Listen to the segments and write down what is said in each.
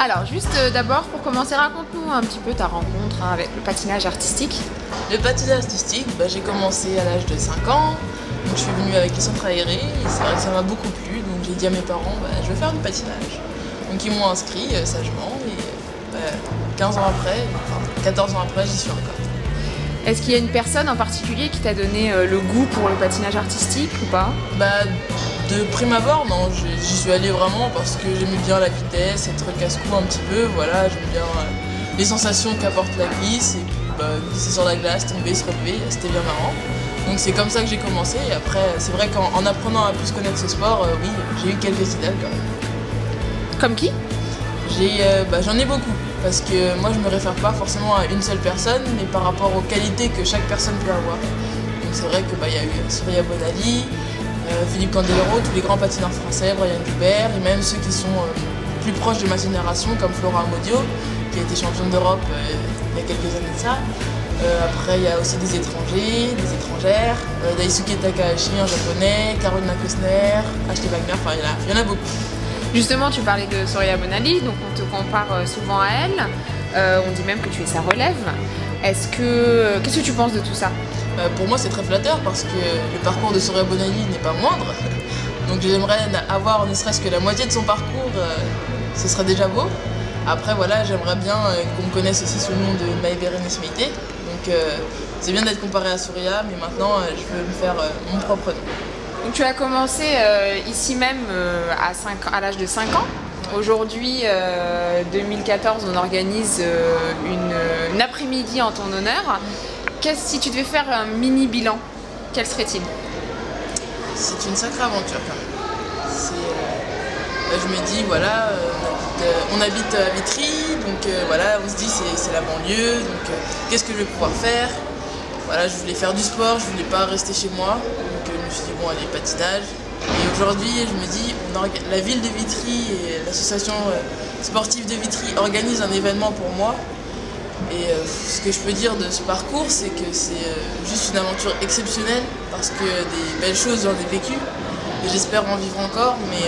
Alors, juste d'abord, pour commencer, raconte-nous un petit peu ta rencontre avec le patinage artistique. Le patinage artistique, j'ai commencé à l'âge de 5 ans. Donc, je suis venue avec les centres aérés et c'est vrai que ça m'a beaucoup plu. Donc j'ai dit à mes parents, je vais faire du patinage. Donc ils m'ont inscrit sagement et 15 ans après, enfin 14 ans après, j'y suis encore. Est-ce qu'il y a une personne en particulier qui t'a donné le goût pour le patinage artistique ou pas? De prime abord, non, j'y suis allée vraiment parce que j'aimais bien la vitesse, être casse-cou un petit peu, voilà, j'aime bien les sensations qu'apporte la glisse, et puis glisser sur la glace, tomber, se relever, c'était bien marrant. Donc c'est comme ça que j'ai commencé, et après, c'est vrai qu'en apprenant à plus connaître ce sport, oui, j'ai eu quelques idoles quand même. Comme qui? J'en ai beaucoup, parce que moi je me réfère pas forcément à une seule personne, mais par rapport aux qualités que chaque personne peut avoir. Donc c'est vrai qu'il y a eu Soraya Bonali, Philippe Candeloro, tous les grands patineurs français, Brian Joubert, et même ceux qui sont plus proches de ma génération, comme Flora Amodio, qui a été championne d'Europe il y a quelques années de ça. Après, il y a aussi des étrangers, des étrangères, Daisuke Takahashi, un japonais, Carolina Kostner, Ashley Wagner, enfin il y en a beaucoup. Justement, tu parlais de Soraya Bonali, donc on te compare souvent à elle. On dit même que tu es sa relève. Qu'est-ce que tu penses de tout ça? Pour moi, c'est très flatteur parce que le parcours de Soraya Bonali n'est pas moindre. Donc j'aimerais avoir ne serait-ce que la moitié de son parcours, ce serait déjà beau. Après, voilà, j'aimerais bien qu'on me connaisse aussi sous le nom de Maë-Bérénice Meïté. Donc c'est bien d'être comparé à Soraya, mais maintenant je veux me faire mon propre nom. Donc tu as commencé ici même à l'âge de 5 ans. Aujourd'hui, 2014, on organise une après-midi en ton honneur. Si tu devais faire un mini bilan, quel serait-il? C'est une sacrée aventure quand même. Je me dis, voilà, on habite à Vitry, donc voilà, on se dit c'est la banlieue, donc qu'est-ce que je vais pouvoir faire? Voilà, je voulais faire du sport, je voulais pas rester chez moi, donc je me suis dit bon allez, patinage. Et aujourd'hui, je me dis, la ville de Vitry et l'association sportive de Vitry organisent un événement pour moi. Et ce que je peux dire de ce parcours, c'est que c'est juste une aventure exceptionnelle parce que des belles choses j'en ai vécues et j'espère en vivre encore, mais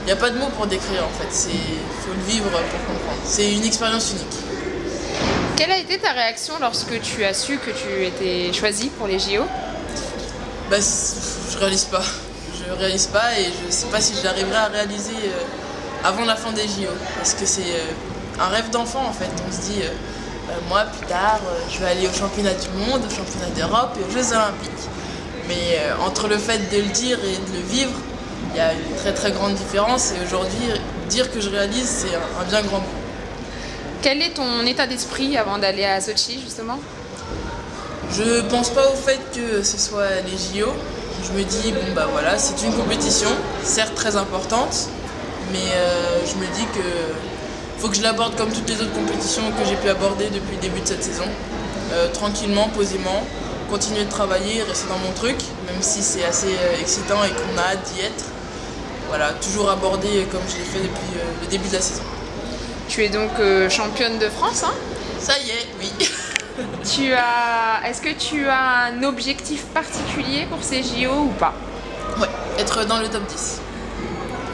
il n'y a pas de mots pour décrire en fait, faut le vivre pour comprendre. C'est une expérience unique. Quelle a été ta réaction lorsque tu as su que tu étais choisie pour les JO? Je réalise pas. Je réalise pas et je sais pas si j'arriverai à réaliser avant la fin des JO. Parce que c'est un rêve d'enfant en fait. On se dit, moi plus tard, je vais aller au championnat du monde, au championnat d'Europe et aux Jeux Olympiques. Mais entre le fait de le dire et de le vivre, il y a une très très grande différence. Et aujourd'hui, dire que je réalise, c'est un bien grand mot. Quel est ton état d'esprit avant d'aller à Sotchi, justement? Je pense pas au fait que ce soit les JO. Je me dis, bon bah voilà, c'est une compétition, certes très importante, mais je me dis que faut que je l'aborde comme toutes les autres compétitions que j'ai pu aborder depuis le début de cette saison. Tranquillement, posément, continuer de travailler, rester dans mon truc, même si c'est assez excitant et qu'on a hâte d'y être. Voilà, toujours aborder comme je l'ai fait depuis le début de la saison. Tu es donc championne de France, hein? Ça y est, oui. Est-ce que tu as un objectif particulier pour ces JO ou pas? Ouais, être dans le top 10.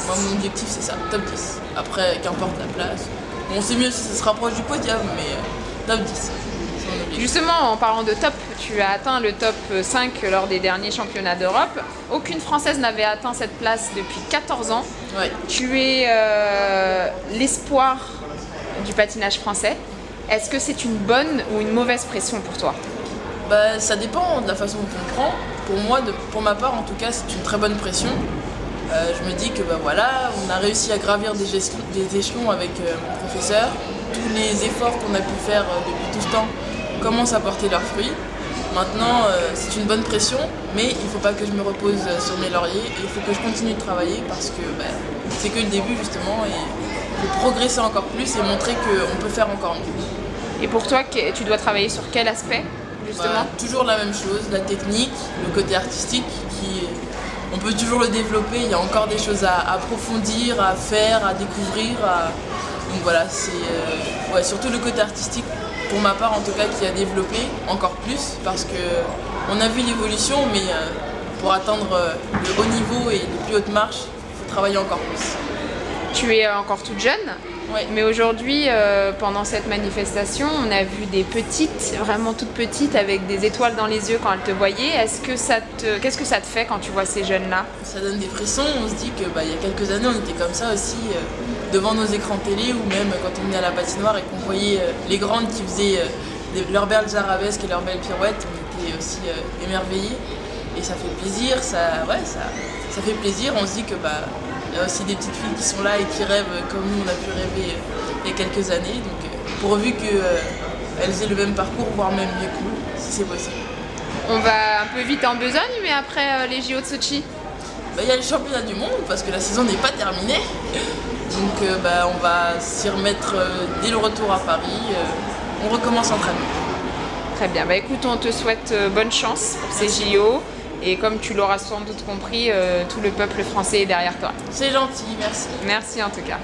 Moi, mon objectif, c'est ça, top 10. Après, qu'importe la place. Bon, c'est mieux si ça se rapproche du podium, mais top 10. Justement, en parlant de top, tu as atteint le top 5 lors des derniers championnats d'Europe. Aucune Française n'avait atteint cette place depuis 14 ans. Ouais. Tu es l'espoir du patinage français. Est-ce que c'est une bonne ou une mauvaise pression pour toi? Bah, ça dépend de la façon dont on le prend. Pour moi, pour ma part en tout cas, c'est une très bonne pression. Je me dis que bah, voilà, on a réussi à gravir des échelons avec mon professeur. Tous les efforts qu'on a pu faire depuis tout ce temps commencent à porter leurs fruits. Maintenant, c'est une bonne pression, mais il ne faut pas que je me repose sur mes lauriers et il faut que je continue de travailler parce que bah, c'est que le début justement et il faut progresser encore plus et montrer qu'on peut faire encore mieux. Et pour toi, tu dois travailler sur quel aspect justement? Toujours la même chose, la technique, le côté artistique, on peut toujours le développer, il y a encore des choses à approfondir, à faire, à découvrir. Donc voilà, c'est surtout le côté artistique, pour ma part en tout cas, qui a développé encore plus, parce qu'on a vu l'évolution, mais pour atteindre le haut niveau et les plus hautes marches, il faut travailler encore plus. Tu es encore toute jeune, ouais. Mais aujourd'hui, pendant cette manifestation, on a vu des petites, vraiment toutes petites, avec des étoiles dans les yeux quand elles te voyaient. Qu'est-ce que ça te fait quand tu vois ces jeunes-là? Ça donne des frissons, on se dit que il y a quelques années, on était comme ça aussi, devant nos écrans télé, ou même quand on venait à la patinoire et qu'on voyait les grandes qui faisaient leurs belles arabesques et leurs belles pirouettes, on était aussi émerveillés. Et ça fait plaisir, ça fait plaisir, on se dit que il y a aussi des petites filles qui sont là et qui rêvent comme nous on a pu rêver il y a quelques années. Donc pourvu qu'elles aient le même parcours, voire même mieux que nous, si c'est possible. On va un peu vite en besogne, mais après les JO de Sotchi, il y a les championnats du monde parce que la saison n'est pas terminée. Donc on va s'y remettre dès le retour à Paris. On recommence l'entraînement. Très bien, écoute, on te souhaite bonne chance pour ces JO. Et comme tu l'auras sans doute compris, tout le peuple français est derrière toi. C'est gentil, merci. Merci en tout cas.